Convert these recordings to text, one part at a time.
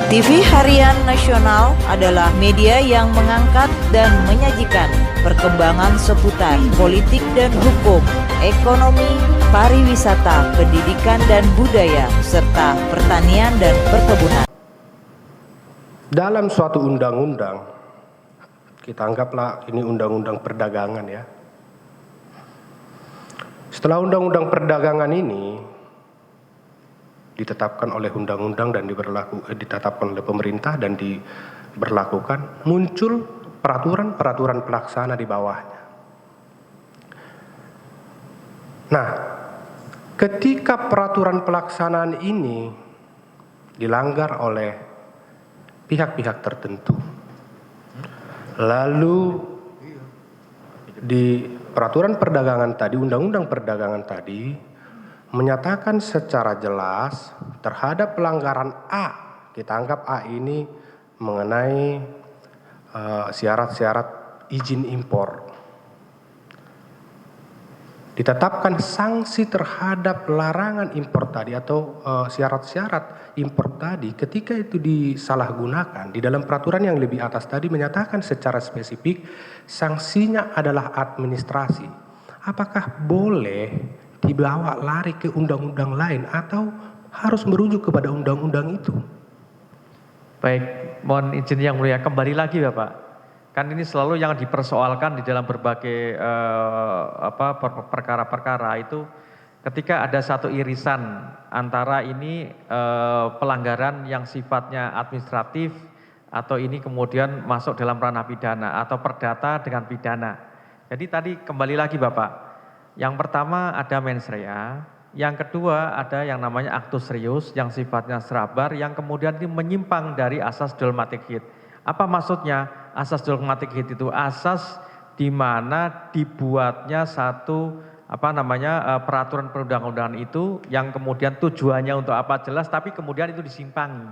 TV Harian Nasional adalah media yang mengangkat dan menyajikan perkembangan seputar politik dan hukum, ekonomi, pariwisata, pendidikan dan budaya, serta pertanian dan perkebunan. Dalam suatu undang-undang, kita anggaplah ini undang-undang perdagangan ya. Setelah undang-undang perdagangan ini ditetapkan oleh undang-undang dan ditetapkan oleh pemerintah dan diberlakukan, muncul peraturan-peraturan pelaksana di bawahnya. Nah, ketika peraturan pelaksanaan ini dilanggar oleh pihak-pihak tertentu, lalu di peraturan perdagangan tadi, undang-undang perdagangan tadi menyatakan secara jelas terhadap pelanggaran A, kita anggap A ini mengenai syarat-syarat izin impor. Ditetapkan sanksi terhadap larangan impor tadi atau syarat-syarat impor tadi ketika itu disalahgunakan. Di dalam peraturan yang lebih atas tadi menyatakan secara spesifik sanksinya adalah administrasi. Apakah boleh dibawa lari ke undang-undang lain atau harus merujuk kepada undang-undang itu? Baik, mohon izin yang mulia, kembali lagi Bapak. Kan ini selalu yang dipersoalkan di dalam berbagai perkara-perkara itu ketika ada satu irisan antara ini pelanggaran yang sifatnya administratif atau ini kemudian masuk dalam ranah pidana atau perdata dengan pidana. Jadi tadi kembali lagi Bapak. Yang pertama ada mens rea, yang kedua ada yang namanya aktus serius yang sifatnya serabar yang kemudian ini menyimpang dari asas dogmatic hit. Apa maksudnya asas dogmatic hit itu? Asas di mana dibuatnya satu peraturan perundang-undangan itu yang kemudian tujuannya untuk apa jelas tapi kemudian itu disimpangi.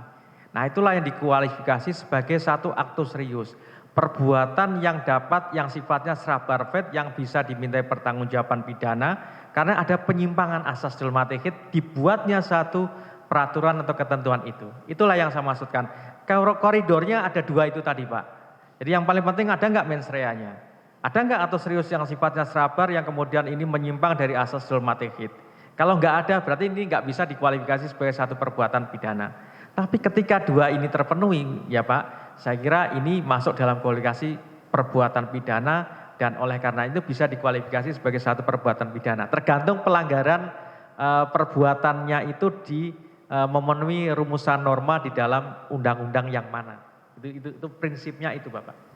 Nah, itulah yang dikualifikasi sebagai satu aktus serius. Perbuatan yang sifatnya serabar vet yang bisa dimintai pertanggungjawaban pidana karena ada penyimpangan asas dogmatic hit dibuatnya satu peraturan atau ketentuan itu. Itulah yang saya maksudkan. Koridornya ada dua itu tadi Pak. Jadi yang paling penting ada nggak mens rea-nya? Ada nggak atau serius yang sifatnya serabar yang kemudian ini menyimpang dari asas dogmatic hit? Kalau nggak ada berarti ini nggak bisa dikualifikasi sebagai satu perbuatan pidana. Tapi ketika dua ini terpenuhi ya Pak, saya kira ini masuk dalam kualifikasi perbuatan pidana dan oleh karena itu bisa dikualifikasi sebagai satu perbuatan pidana. Tergantung pelanggaran perbuatannya itu memenuhi rumusan norma di dalam undang-undang yang mana. Itu prinsipnya itu Bapak.